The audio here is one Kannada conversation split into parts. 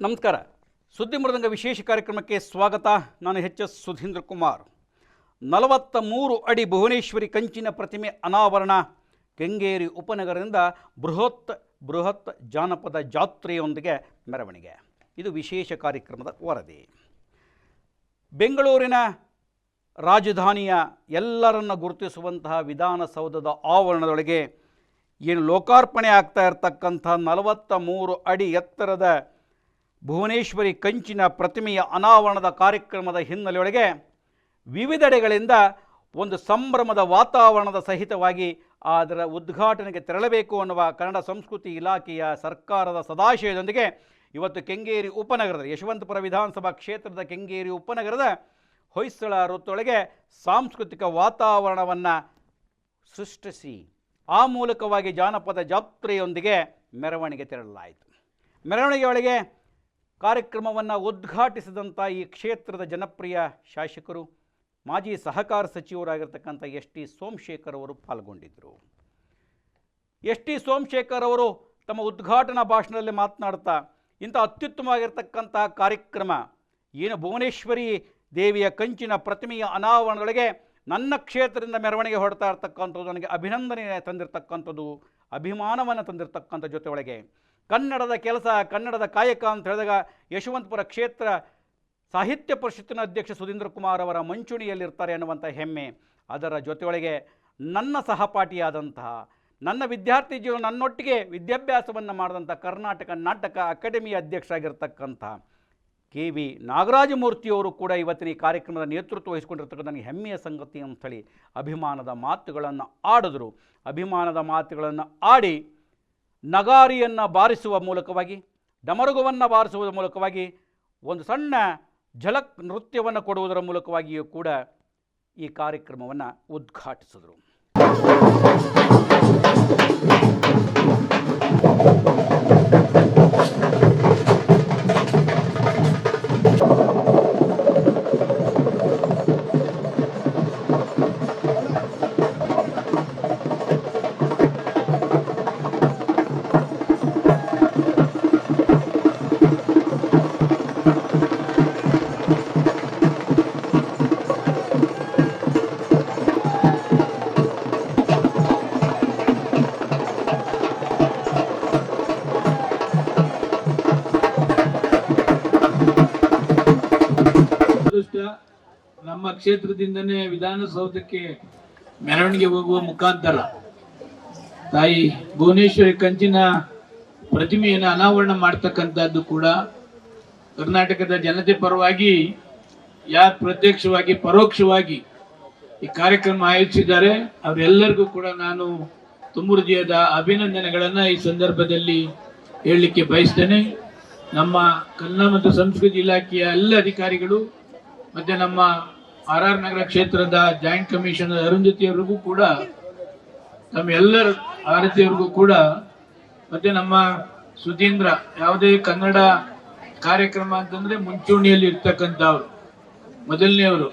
ನಮಸ್ಕಾರ. ಸುದ್ದಿ ಮೃದಂಗ ವಿಶೇಷ ಕಾರ್ಯಕ್ರಮಕ್ಕೆ ಸ್ವಾಗತ. ನಾನು ಎಚ್.ಎಸ್. ಸುಧೀಂದ್ರ ಕುಮಾರ್. 43 ಅಡಿ ಭುವನೇಶ್ವರಿ ಕಂಚಿನ ಪ್ರತಿಮೆ ಅನಾವರಣ. ಕೆಂಗೇರಿ ಉಪನಗರದಿಂದ ಬೃಹತ್ ಜಾನಪದ ಜಾತ್ರೆಯೊಂದಿಗೆ ಮೆರವಣಿಗೆ. ಇದು ವಿಶೇಷ ಕಾರ್ಯಕ್ರಮದ ವರದಿ. ಬೆಂಗಳೂರಿನ ರಾಜಧಾನಿಯ ಎಲ್ಲರನ್ನ ಗುರುತಿಸುವಂತಹ ವಿಧಾನಸೌಧದ ಆವರಣದೊಳಗೆ ಏನು ಲೋಕಾರ್ಪಣೆ ಆಗ್ತಾ ಇರತಕ್ಕಂಥ 43 ಅಡಿ ಎತ್ತರದ ಭುವನೇಶ್ವರಿ ಕಂಚಿನ ಪ್ರತಿಮೆಯ ಅನಾವರಣದ ಕಾರ್ಯಕ್ರಮದ ಹಿನ್ನೆಲೆಯೊಳಗೆ ವಿವಿಧೆಡೆಗಳಿಂದ ಒಂದು ಸಂಭ್ರಮದ ವಾತಾವರಣದ ಸಹಿತವಾಗಿ ಅದರ ಉದ್ಘಾಟನೆಗೆ ತೆರಳಬೇಕು ಅನ್ನುವ ಕನ್ನಡ ಸಂಸ್ಕೃತಿ ಇಲಾಖೆಯ ಸರ್ಕಾರದ ಸದಾಶಯದೊಂದಿಗೆ ಇವತ್ತು ಕೆಂಗೇರಿ ಉಪನಗರದ ಯಶವಂತಪುರ ವಿಧಾನಸಭಾ ಕ್ಷೇತ್ರದ ಕೆಂಗೇರಿ ಉಪನಗರದ ಹೊಯ್ಸಳ ವೃತ್ತೊಳಗೆ ಸಾಂಸ್ಕೃತಿಕ ವಾತಾವರಣವನ್ನು ಸೃಷ್ಟಿಸಿ ಆ ಮೂಲಕವಾಗಿ ಜಾನಪದ ಜಾತ್ರೆಯೊಂದಿಗೆ ಮೆರವಣಿಗೆ ತೆರಳಲಾಯಿತು. ಮೆರವಣಿಗೆಯೊಳಗೆ ಕಾರ್ಯಕ್ರಮವನ್ನು ಉದ್ಘಾಟಿಸಿದಂಥ ಈ ಕ್ಷೇತ್ರದ ಜನಪ್ರಿಯ ಶಾಸಕರು, ಮಾಜಿ ಸಹಕಾರ ಸಚಿವರಾಗಿರ್ತಕ್ಕಂಥ ಎಸ್.ಟಿ. ಸೋಮಶೇಖರ್ ಅವರು ಪಾಲ್ಗೊಂಡಿದ್ದರು. ಎಸ್.ಟಿ. ಸೋಮಶೇಖರ್ ಅವರು ತಮ್ಮ ಉದ್ಘಾಟನಾ ಭಾಷಣದಲ್ಲಿ ಮಾತನಾಡ್ತಾ ಇಂಥ ಅತ್ಯುತ್ತಮವಾಗಿರ್ತಕ್ಕಂಥ ಕಾರ್ಯಕ್ರಮ ಏನು ಭುವನೇಶ್ವರಿ ದೇವಿಯ ಕಂಚಿನ ಪ್ರತಿಮೆಯ ಅನಾವರಣದೊಳಗೆ ನನ್ನ ಕ್ಷೇತ್ರದಿಂದ ಮೆರವಣಿಗೆ ಹೊಡ್ತಾ ಇರ್ತಕ್ಕಂಥದ್ದು ನನಗೆ ಅಭಿನಂದನೆ ತಂದಿರತಕ್ಕಂಥದ್ದು, ಅಭಿಮಾನವನ್ನು ತಂದಿರತಕ್ಕಂಥ ಜೊತೆಯೊಳಗೆ ಕನ್ನಡದ ಕೆಲಸ, ಕನ್ನಡದ ಕಾಯಕ ಅಂತ ಹೇಳಿದಾಗ ಯಶವಂತಪುರ ಕ್ಷೇತ್ರ ಸಾಹಿತ್ಯ ಪರಿಷತ್ತಿನ ಅಧ್ಯಕ್ಷ ಸುಧೀಂದ್ರ ಕುಮಾರ್ ಅವರ ಮಂಚೂಣಿಯಲ್ಲಿರ್ತಾರೆ ಅನ್ನುವಂಥ ಹೆಮ್ಮೆ. ಅದರ ಜೊತೆಯೊಳಗೆ ನನ್ನ ಸಹಪಾಠಿಯಾದಂತಹ ನನ್ನ ವಿದ್ಯಾರ್ಥಿ ಜೀವನ ನನ್ನೊಟ್ಟಿಗೆ ವಿದ್ಯಾಭ್ಯಾಸವನ್ನು ಮಾಡಿದಂಥ ಕರ್ನಾಟಕ ನಾಟಕ ಅಕಾಡೆಮಿಯ ಅಧ್ಯಕ್ಷರಾಗಿರ್ತಕ್ಕಂಥ ಕೆ.ವಿ. ನಾಗರಾಜಮೂರ್ತಿಯವರು ಕೂಡ ಇವತ್ತಿನ ಈ ಕಾರ್ಯಕ್ರಮದ ನೇತೃತ್ವ ವಹಿಸಿಕೊಂಡಿರ್ತಕ್ಕಂಥ ನನಗೆ ಹೆಮ್ಮೆಯ ಸಂಗತಿ ಅಂಥೇಳಿ ಅಭಿಮಾನದ ಮಾತುಗಳನ್ನು ಆಡಿದ್ರು. ಅಭಿಮಾನದ ಮಾತುಗಳನ್ನು ಆಡಿ ನಗಾರಿಯನ್ನು ಬಾರಿಸುವ ಮೂಲಕವಾಗಿ, ಡಮರುಗವನ್ನು ಬಾರಿಸುವುದರ ಮೂಲಕವಾಗಿ, ಒಂದು ಸಣ್ಣ ಝಲಕ್ ನೃತ್ಯವನ್ನು ಕೊಡುವುದರ ಮೂಲಕವಾಗಿಯೂ ಕೂಡ ಈ ಕಾರ್ಯಕ್ರಮವನ್ನು ಉದ್ಘಾಟಿಸಿದರು. ನಮ್ಮ ಕ್ಷೇತ್ರದಿಂದನೇ ವಿಧಾನಸೌಧಕ್ಕೆ ಮೆರವಣಿಗೆ ಹೋಗುವ ಮುಖಾಂತರ ತಾಯಿ ಭುವನೇಶ್ವರಿ ಕಂಚಿನ ಪ್ರತಿಮೆಯನ್ನು ಅನಾವರಣ ಮಾಡ್ತಕ್ಕಂಥದ್ದು ಕೂಡ ಕರ್ನಾಟಕದ ಜನತೆ ಪರವಾಗಿ ಯಾರು ಪ್ರತ್ಯಕ್ಷವಾಗಿ ಪರೋಕ್ಷವಾಗಿ ಈ ಕಾರ್ಯಕ್ರಮ ಆಯೋಜಿಸಿದ್ದಾರೆ ಅವರೆಲ್ಲರಿಗೂ ಕೂಡ ನಾನು ತುಂಬ ಹೃದಯದ ಅಭಿನಂದನೆಗಳನ್ನು ಈ ಸಂದರ್ಭದಲ್ಲಿ ಹೇಳಲಿಕ್ಕೆ ಬಯಸ್ತೇನೆ. ನಮ್ಮ ಕನ್ನಡ ಮತ್ತು ಸಂಸ್ಕೃತಿ ಇಲಾಖೆಯ ಎಲ್ಲ ಅಧಿಕಾರಿಗಳು ಮತ್ತು ನಮ್ಮ ಆರ್ ನಗರ ಕ್ಷೇತ್ರದ ಜಾಯಿಂಟ್ ಕಮಿಷನರ್ ಅರುಂಧತಿಯವರಿಗೂ ಕೂಡ, ನಮ್ಮ ಎಲ್ಲರ ಆರತಿಯವರಿಗೂ ಕೂಡ, ಮತ್ತು ನಮ್ಮ ಸುಧೀಂದ್ರ ಯಾವುದೇ ಕನ್ನಡ ಕಾರ್ಯಕ್ರಮ ಅಂತಂದರೆ ಮುಂಚೂಣಿಯಲ್ಲಿ ಇರ್ತಕ್ಕಂಥವ್ರು ಮೊದಲನೆಯವರು.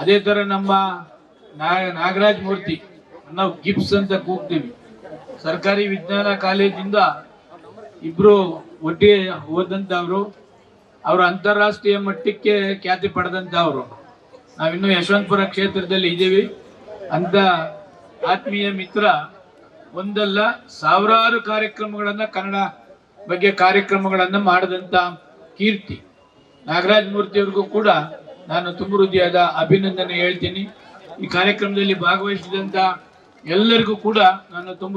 ಅದೇ ಥರ ನಮ್ಮ ನಾಗರಾಜ್ ಮೂರ್ತಿ, ನಾವು ಗಿಪ್ಸ್ ಅಂತ ಕೂಗ್ತೀವಿ, ಸರ್ಕಾರಿ ವಿಜ್ಞಾನ ಕಾಲೇಜಿಂದ ಇಬ್ಬರು ಒಟ್ಟಿಗೆ ಓದಂಥವ್ರು, ಅವರು ಅಂತಾರಾಷ್ಟ್ರೀಯ ಮಟ್ಟಕ್ಕೆ ಖ್ಯಾತಿ ಪಡೆದಂಥವ್ರು. ನಾವಿನ್ನೂ ಯಶವಂತಪುರ ಕ್ಷೇತ್ರದಲ್ಲಿ ಇದ್ದೀವಿ. ಅಂತ ಆತ್ಮೀಯ ಮಿತ್ರ ಒಂದಲ್ಲ ಸಾವಿರಾರು ಕಾರ್ಯಕ್ರಮಗಳನ್ನು, ಕನ್ನಡ ಬಗ್ಗೆ ಕಾರ್ಯಕ್ರಮಗಳನ್ನು ಮಾಡಿದಂಥ ಕೀರ್ತಿ ನಾಗರಾಜ್ ಮೂರ್ತಿಯವ್ರಿಗೂ ಕೂಡ ನಾನು ತುಂಬ ಹೃದಯದ ಅಭಿನಂದನೆ ಹೇಳ್ತೀನಿ. ಈ ಕಾರ್ಯಕ್ರಮದಲ್ಲಿ ಭಾಗವಹಿಸಿದಂಥ ಎಲ್ಲರಿಗೂ ಕೂಡ ನಾನು ತುಂಬ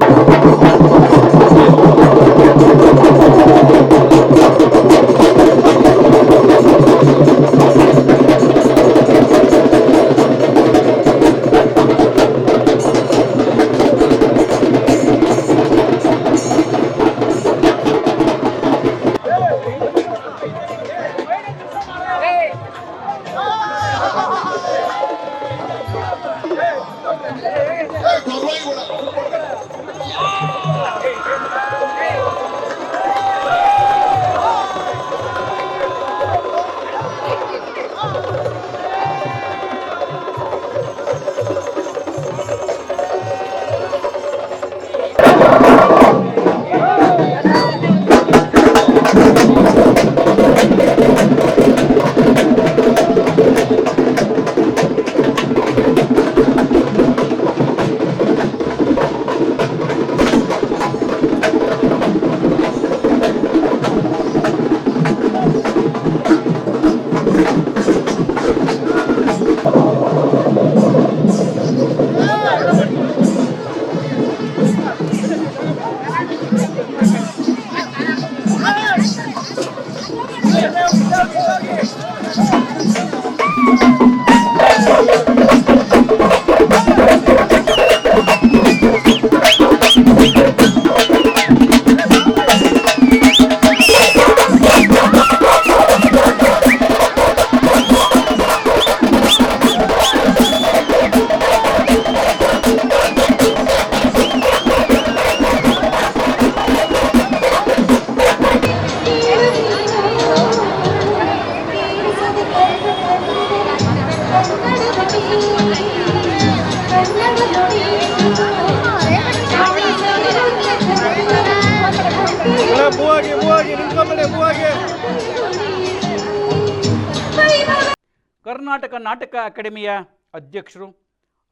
ಕರ್ನಾಟಕ ನಾಟಕ ಅಕಾಡೆಮಿಯ ಅಧ್ಯಕ್ಷರು,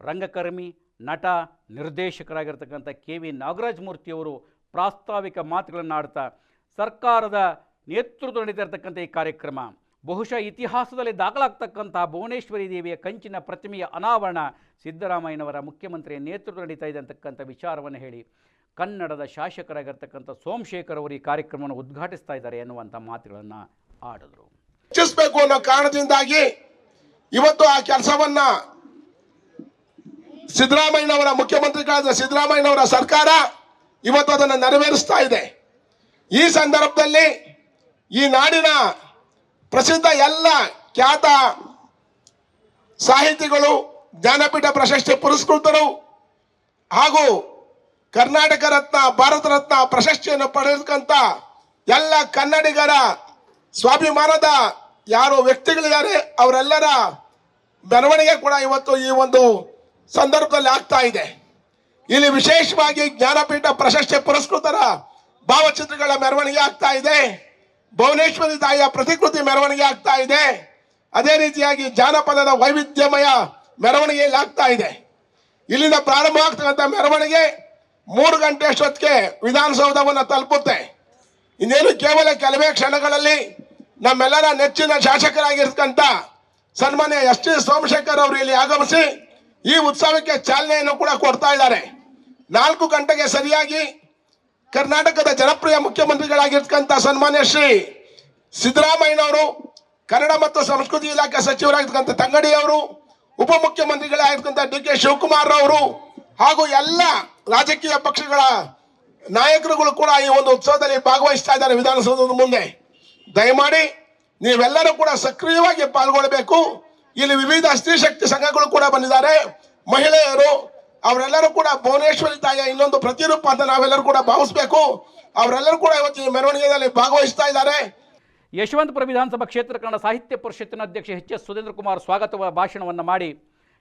ರಂಗಕರ್ಮಿ, ನಟ, ನಿರ್ದೇಶಕರಾಗಿರ್ತಕ್ಕಂಥ KV ನಾಗರಾಜ್ ಮೂರ್ತಿಯವರು ಪ್ರಾಸ್ತಾವಿಕ ಮಾತುಗಳನ್ನು ಆಡ್ತಾ ಸರ್ಕಾರದ ನೇತೃತ್ವ ನಡೀತಿರ್ತಕ್ಕಂಥ ಈ ಕಾರ್ಯಕ್ರಮ ಬಹುಶಃ ಇತಿಹಾಸದಲ್ಲಿ ದಾಖಲಾಗ್ತಕ್ಕಂಥ ಭುವನೇಶ್ವರಿ ದೇವಿಯ ಕಂಚಿನ ಪ್ರತಿಮೆಯ ಅನಾವರಣ ಸಿದ್ದರಾಮಯ್ಯನವರ ಮುಖ್ಯಮಂತ್ರಿಯ ನೇತೃತ್ವ ನಡೀತಾ ಇದೆ ಅಂತಕ್ಕಂಥ ವಿಚಾರವನ್ನು ಹೇಳಿ ಕನ್ನಡದ ಶಾಸಕರಾಗಿರ್ತಕ್ಕಂಥ ಸೋಮಶೇಖರ್ ಅವರು ಈ ಕಾರ್ಯಕ್ರಮವನ್ನು ಉದ್ಘಾಟಿಸ್ತಾ ಇದ್ದಾರೆ ಎನ್ನುವಂಥ ಮಾತುಗಳನ್ನು ಆಡಿದರು. ಹೆಚ್ಚಿಸಬೇಕು ಅನ್ನೋ ಕಾರಣದಿಂದಾಗಿ ಇವತ್ತು ಆ ಕೆಲಸವನ್ನ ಸಿದ್ದರಾಮಯ್ಯನವರ ಮುಖ್ಯಮಂತ್ರಿಗಳಾದ ಸಿದ್ದರಾಮಯ್ಯನವರ ಸರ್ಕಾರ ಇವತ್ತು ಅದನ್ನು ನೆರವೇರಿಸ್ತಾ ಇದೆ. ಈ ಸಂದರ್ಭದಲ್ಲಿ ಈ ನಾಡಿನ ಪ್ರಸಿದ್ಧ ಎಲ್ಲ ಖ್ಯಾತ ಸಾಹಿತಿಗಳು, ಜ್ಞಾನಪೀಠ ಪ್ರಶಸ್ತಿ ಪುರಸ್ಕೃತರು ಹಾಗೂ ಕರ್ನಾಟಕ ರತ್ನ, ಭಾರತ ರತ್ನ ಪ್ರಶಸ್ತಿಯನ್ನು ಪಡೆದಕ್ಕಂತ ಎಲ್ಲ ಕನ್ನಡಿಗರ ಸ್ವಾಭಿಮಾನದ ಯಾರು ವ್ಯಕ್ತಿಗಳಿದ್ದಾರೆ ಅವರೆಲ್ಲರ ಮೆರವಣಿಗೆ ಕೂಡ ಇವತ್ತು ಈ ಒಂದು ಸಂದರ್ಭದಲ್ಲಿ ಆಗ್ತಾ ಇದೆ. ಇಲ್ಲಿ ವಿಶೇಷವಾಗಿ ಜ್ಞಾನಪೀಠ ಪ್ರಶಸ್ತಿ ಪುರಸ್ಕೃತರ ಭಾವಚಿತ್ರಗಳ ಮೆರವಣಿಗೆ ಆಗ್ತಾ ಇದೆ. ಭುವನೇಶ್ವರಿ ತಾಯಿಯ ಪ್ರತಿಕೃತಿ ಮೆರವಣಿಗೆ ಆಗ್ತಾ ಇದೆ. ಅದೇ ರೀತಿಯಾಗಿ ಜಾನಪದದ ವೈವಿಧ್ಯಮಯ ಮೆರವಣಿಗೆಯಲ್ಲಿ ಆಗ್ತಾ ಇದೆ. ಇಲ್ಲಿಂದ ಪ್ರಾರಂಭ ಆಗ್ತಕ್ಕಂಥ ಮೆರವಣಿಗೆ 3 ಗಂಟೆ ಅಷ್ಟೊತ್ತಿಗೆ ವಿಧಾನಸೌಧವನ್ನು ತಲುಪುತ್ತೆ. ಇನ್ನೇನು ಕೇವಲ ಕೆಲವೇ ಕ್ಷಣಗಳಲ್ಲಿ ನಮ್ಮೆಲ್ಲರ ನೆಚ್ಚಿನ ಶಾಸಕರಾಗಿರ್ತಕ್ಕಂಥ ಸನ್ಮಾನ್ಯ ಎಸ್ ಟಿ ಸೋಮಶೇಖರ್ ಅವರು ಇಲ್ಲಿ ಆಗಮಿಸಿ ಈ ಉತ್ಸವಕ್ಕೆ ಚಾಲನೆಯನ್ನು ಕೂಡ ಕೊಡ್ತಾ ಇದ್ದಾರೆ. 4 ಗಂಟೆಗೆ ಸರಿಯಾಗಿ ಕರ್ನಾಟಕದ ಜನಪ್ರಿಯ ಮುಖ್ಯಮಂತ್ರಿಗಳಾಗಿರ್ತಕ್ಕಂಥ ಸನ್ಮಾನ್ಯ ಶ್ರೀ ಸಿದ್ದರಾಮಯ್ಯನವರು, ಕನ್ನಡ ಮತ್ತು ಸಂಸ್ಕೃತಿ ಇಲಾಖೆ ಸಚಿವರಾಗಿರ್ತಕ್ಕಂಥ ತಂಗಡಿ ಅವರು, ಉಪಮುಖ್ಯಮಂತ್ರಿಗಳಾಗಿರ್ತಕ್ಕಂಥ DK ಶಿವಕುಮಾರ್ ಅವರು ಹಾಗೂ ಎಲ್ಲ ರಾಜಕೀಯ ಪಕ್ಷಗಳ ನಾಯಕರುಗಳು ಕೂಡ ಈ ಒಂದು ಉತ್ಸವದಲ್ಲಿ ಭಾಗವಹಿಸ್ತಾ ಇದ್ದಾರೆ ವಿಧಾನಸೌಧದ ಮುಂದೆ. ದಯಮಾಡಿ ನೀವೆಲ್ಲರೂ ಕೂಡ ಸಕ್ರಿಯವಾಗಿ ಪಾಲ್ಗೊಳ್ಳಬೇಕು. ಇಲ್ಲಿ ವಿವಿಧ ಸ್ತ್ರೀ ಶಕ್ತಿ ಸಂಘಗಳು ಕೂಡ ಬಂದಿದ್ದಾರೆ, ಮಹಿಳೆಯರು, ಅವರೆಲ್ಲರೂ ಕೂಡ ಭುವನೇಶ್ವರಿ ತಾಯಿಯ ಇನ್ನೊಂದು ಪ್ರತಿರೂಪ ಅಂತ ನಾವೆಲ್ಲರೂ ಕೂಡ ಭಾವಿಸಬೇಕು. ಅವರೆಲ್ಲರೂ ಕೂಡ ಇವತ್ತು ಈ ಮೆರವಣಿಗೆಯಲ್ಲಿ ಭಾಗವಹಿಸ್ತಾ ಇದ್ದಾರೆ. ಯಶವಂತಪುರ ವಿಧಾನಸಭಾ ಕ್ಷೇತ್ರ ಕನ್ನಡ ಸಾಹಿತ್ಯ ಪರಿಷತ್ತಿನ ಅಧ್ಯಕ್ಷ HS ಸುಧೀಂದ್ರ ಕುಮಾರ್ ಸ್ವಾಗತ ಭಾಷಣವನ್ನು ಮಾಡಿ,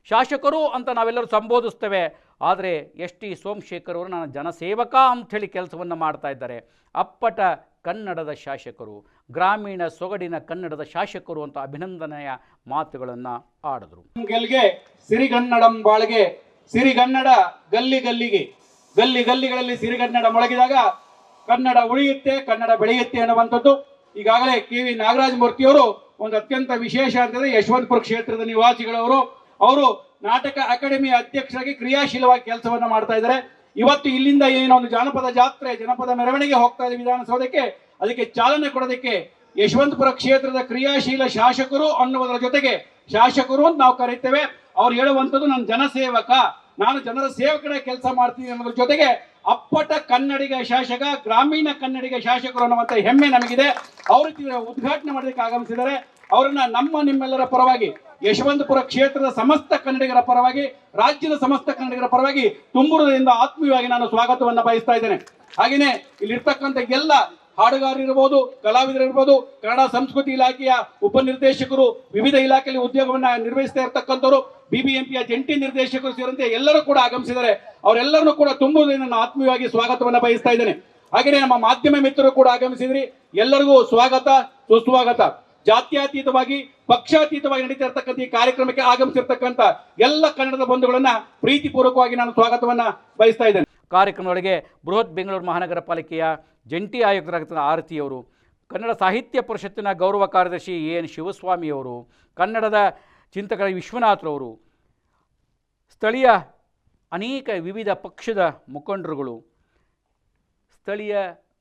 ಶಾಸಕರು ಅಂತ ನಾವೆಲ್ಲರೂ ಸಂಬೋಧಿಸ್ತೇವೆ, ಆದರೆ ST ಸೋಮಶೇಖರ್ ಅವರು ನಾನು ಜನಸೇವಕ ಅಂಥೇಳಿ ಕೆಲಸವನ್ನು ಮಾಡ್ತಾ ಇದ್ದಾರೆ. ಅಪ್ಪಟ ಕನ್ನಡದ ಶಾಸಕರು, ಗ್ರಾಮೀಣ ಸೊಗಡಿನ ಕನ್ನಡದ ಶಾಸಕರು ಅಂತ ಅಭಿನಂದನೆಯ ಮಾತುಗಳನ್ನು ಆಡಿದರು. ಗೆಲ್ಗೆ ಸಿರಿಗನ್ನಡಂ ಬಾಳ್ಗೆ, ಸಿರಿಗನ್ನಡ ಗಲ್ಲಿ ಗಲ್ಲಿಗೆ, ಗಲ್ಲಿ ಗಲ್ಲಿಗಳಲ್ಲಿ ಸಿರಿಗನ್ನಡ ಮೊಳಗಿದಾಗ ಕನ್ನಡ ಉಳಿಯುತ್ತೆ, ಕನ್ನಡ ಬೆಳೆಯುತ್ತೆ ಅನ್ನುವಂಥದ್ದು ಈಗಾಗಲೇ KV ನಾಗರಾಜ್ ಮೂರ್ತಿಯವರು ಒಂದು ಅತ್ಯಂತ ವಿಶೇಷ ಅಂತಂದ್ರೆ ಯಶವಂತಪುರ ಕ್ಷೇತ್ರದ ನಿವಾಸಿಗಳವರು, ಅವರು ನಾಟಕ ಅಕಾಡೆಮಿಯ ಅಧ್ಯಕ್ಷರಾಗಿ ಕ್ರಿಯಾಶೀಲವಾಗಿ ಕೆಲಸವನ್ನ ಮಾಡ್ತಾ ಇದ್ದಾರೆ. ಇವತ್ತು ಇಲ್ಲಿಂದ ಏನೊಂದು ಜಾನಪದ ಜಾತ್ರೆ, ಜನಪದ ಮೆರವಣಿಗೆ ಹೋಗ್ತಾ ಇದೆ ವಿಧಾನಸೌಧಕ್ಕೆ, ಅದಕ್ಕೆ ಚಾಲನೆ ಕೊಡೋದಕ್ಕೆ ಯಶವಂತಪುರ ಕ್ಷೇತ್ರದ ಕ್ರಿಯಾಶೀಲ ಶಾಸಕರು ಅನ್ನುವುದರ ಜೊತೆಗೆ ಶಾಸಕರು ಅಂತ ನಾವು ಕರೀತೇವೆ. ಅವ್ರು ಹೇಳುವಂಥದ್ದು ನಾನು ಜನಸೇವಕ, ನಾನು ಜನರ ಸೇವಕರ ಕೆಲಸ ಮಾಡ್ತೀನಿ ಅನ್ನೋದ್ರ ಜೊತೆಗೆ ಅಪ್ಪಟ ಕನ್ನಡಿಗ ಶಾಸಕ, ಗ್ರಾಮೀಣ ಕನ್ನಡಿಗ ಶಾಸಕರು ಅನ್ನುವಂಥ ಹೆಮ್ಮೆ ನಮಗಿದೆ. ಅವರು ಉದ್ಘಾಟನೆ ಮಾಡೋದಕ್ಕೆ ಆಗಮಿಸಿದ್ದಾರೆ. ಅವರನ್ನ ನಿಮ್ಮೆಲ್ಲರ ಪರವಾಗಿ, ಯಶವಂತಪುರ ಕ್ಷೇತ್ರದ ಸಮಸ್ತ ಕನ್ನಡಿಗರ ಪರವಾಗಿ, ರಾಜ್ಯದ ಸಮಸ್ತ ಕನ್ನಡಿಗರ ಪರವಾಗಿ ತುಂಬುರದಿಂದ ಆತ್ಮೀಯವಾಗಿ ನಾನು ಸ್ವಾಗತವನ್ನು ಬಯಸ್ತಾ ಇದ್ದೇನೆ. ಹಾಗೆಯೇ ಇಲ್ಲಿರ್ತಕ್ಕಂಥ ಎಲ್ಲ ಹಾಡುಗಾರರಿರ್ಬೋದು, ಕಲಾವಿದರಿರ್ಬೋದು, ಕನ್ನಡ ಸಂಸ್ಕೃತಿ ಇಲಾಖೆಯ ಉಪನಿರ್ದೇಶಕರು, ವಿವಿಧ ಇಲಾಖೆಯಲ್ಲಿ ಉದ್ಯೋಗವನ್ನ ನಿರ್ವಹಿಸ್ತಾ ಇರ್ತಕ್ಕಂಥವ್ರು, BBMPಯ ಜಂಟಿ ನಿರ್ದೇಶಕರು ಸೇರಿದಂತೆ ಎಲ್ಲರೂ ಕೂಡ ಆಗಮಿಸಿದ್ದಾರೆ. ಅವರೆಲ್ಲರನ್ನೂ ಕೂಡ ತುಂಬುವುದರಿಂದ ನಾನು ಆತ್ಮೀಯವಾಗಿ ಸ್ವಾಗತವನ್ನು ಬಯಸ್ತಾ ಇದ್ದೇನೆ. ಹಾಗೆಯೇ ನಮ್ಮ ಮಾಧ್ಯಮ ಮಿತ್ರರು ಕೂಡ ಆಗಮಿಸಿದ್ರಿ, ಎಲ್ಲರಿಗೂ ಸ್ವಾಗತ, ಸುಸ್ವಾಗತ. ಜಾತ್ಯತೀತವಾಗಿ, ಪಕ್ಷಾತೀತವಾಗಿ ನಡೀತಾ ಇರ್ತಕ್ಕಂಥ ಈ ಕಾರ್ಯಕ್ರಮಕ್ಕೆ ಆಗಮಿಸಿರ್ತಕ್ಕಂಥ ಎಲ್ಲ ಕನ್ನಡದ ಬಂಧುಗಳನ್ನ ಪ್ರೀತಿಪೂರ್ವಕವಾಗಿ ನಾನು ಸ್ವಾಗತವನ್ನ ಬಯಸ್ತಾ ಇದ್ದೇನೆ. ಕಾರ್ಯಕ್ರಮದೊಳಗೆ ಬೃಹತ್ ಬೆಂಗಳೂರು ಮಹಾನಗರ ಪಾಲಿಕೆಯ ಜಂಟಿ ಆಯುಕ್ತರಾಗಿದ್ದ ಆರತಿಯವರು, ಕನ್ನಡ ಸಾಹಿತ್ಯ ಪರಿಷತ್ತಿನ ಗೌರವ ಕಾರ್ಯದರ್ಶಿ AN ಶಿವಸ್ವಾಮಿಯವರು, ಕನ್ನಡದ ಚಿಂತಕ ವಿಶ್ವನಾಥ್ರವರು, ಸ್ಥಳೀಯ ಅನೇಕ ವಿವಿಧ ಪಕ್ಷದ ಮುಖಂಡರುಗಳು, ಸ್ಥಳೀಯ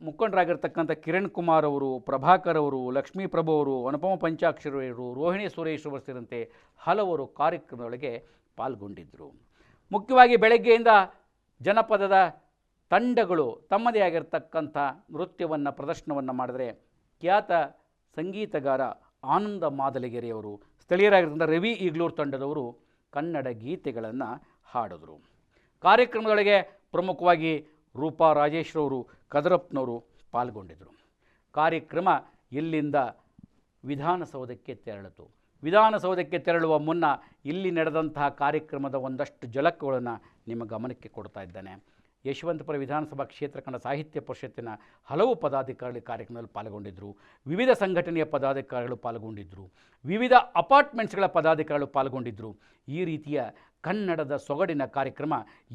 ಮುಖಂಡರಾಗಿರ್ತಕ್ಕಂಥ ಕಿರಣ್ ಕುಮಾರ್ ಅವರು, ಪ್ರಭಾಕರ್ ಅವರು, ಲಕ್ಷ್ಮೀ ಪ್ರಭು ಅವರು, ಅನುಪಮ ಪಂಚಾಕ್ಷರವರು, ರೋಹಿಣಿ ಸುರೇಶ್ ಅವರು ಸೇರಿದಂತೆ ಹಲವರು ಕಾರ್ಯಕ್ರಮದೊಳಗೆ ಪಾಲ್ಗೊಂಡಿದ್ದರು. ಮುಖ್ಯವಾಗಿ ಬೆಳಗ್ಗೆಯಿಂದ ಜನಪದದ ತಂಡಗಳು ತಮ್ಮದೇ ಆಗಿರ್ತಕ್ಕಂಥ ನೃತ್ಯವನ್ನು ಪ್ರದರ್ಶನವನ್ನು ಮಾಡಿದರೆ ಖ್ಯಾತ ಸಂಗೀತಗಾರ ಆನಂದ ಮಾದಲಗೆರೆಯವರು, ಸ್ಥಳೀಯರಾಗಿರ್ತಕ್ಕಂಥ ರವಿ ಈಗ್ಲೂರು ತಂಡದವರು ಕನ್ನಡ ಗೀತೆಗಳನ್ನು ಹಾಡಿದರು. ಕಾರ್ಯಕ್ರಮದೊಳಗೆ ಪ್ರಮುಖವಾಗಿ ರೂಪಾ ರಾಜೇಶ್ರವರು, ಕದರಪ್ಪನವರು ಪಾಲ್ಗೊಂಡಿದ್ದರು. ಕಾರ್ಯಕ್ರಮ ಇಲ್ಲಿಂದ ವಿಧಾನಸೌಧಕ್ಕೆ ತೆರಳಿತು. ವಿಧಾನಸೌಧಕ್ಕೆ ತೆರಳುವ ಮುನ್ನ ಇಲ್ಲಿ ನಡೆದಂತಹ ಕಾರ್ಯಕ್ರಮದ ಒಂದಷ್ಟು ಝಲಕ್ಗಳನ್ನು ನಿಮ್ಮ ಗಮನಕ್ಕೆ ಕೊಡ್ತಾ ಇದ್ದೇನೆ. ಯಶವಂತಪುರ ವಿಧಾನಸಭಾ ಕ್ಷೇತ್ರ ಕನ್ನಡ ಸಾಹಿತ್ಯ ಪರಿಷತ್ತಿನ ಹಲವು ಪದಾಧಿಕಾರಿಗಳು ಕಾರ್ಯಕ್ರಮದಲ್ಲಿ ಪಾಲ್ಗೊಂಡಿದ್ದರು. ವಿವಿಧ ಸಂಘಟನೆಯ ಪದಾಧಿಕಾರಿಗಳು ಪಾಲ್ಗೊಂಡಿದ್ದರು. ವಿವಿಧ ಅಪಾರ್ಟ್ಮೆಂಟ್ಸ್ಗಳ ಪದಾಧಿಕಾರಿಗಳು ಪಾಲ್ಗೊಂಡಿದ್ದರು. ಈ ರೀತಿಯ ಕನ್ನಡದ ಸೊಗಡಿನ ಕಾರ್ಯಕ್ರಮ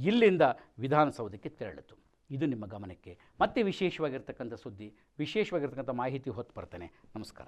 ಇಲ್ಲಿಂದ ವಿಧಾನಸೌಧಕ್ಕೆ ತೆರಳಿತು. ಇದು ನಿಮ್ಮ ಗಮನಕ್ಕೆ. ಮತ್ತೆ ವಿಶೇಷವಾಗಿರ್ತಕ್ಕಂಥ ಸುದ್ದಿ, ವಿಶೇಷವಾಗಿರ್ತಕ್ಕಂಥ ಮಾಹಿತಿ ಹೊತ್ತು ಬರ್ತೇನೆ. ನಮಸ್ಕಾರ.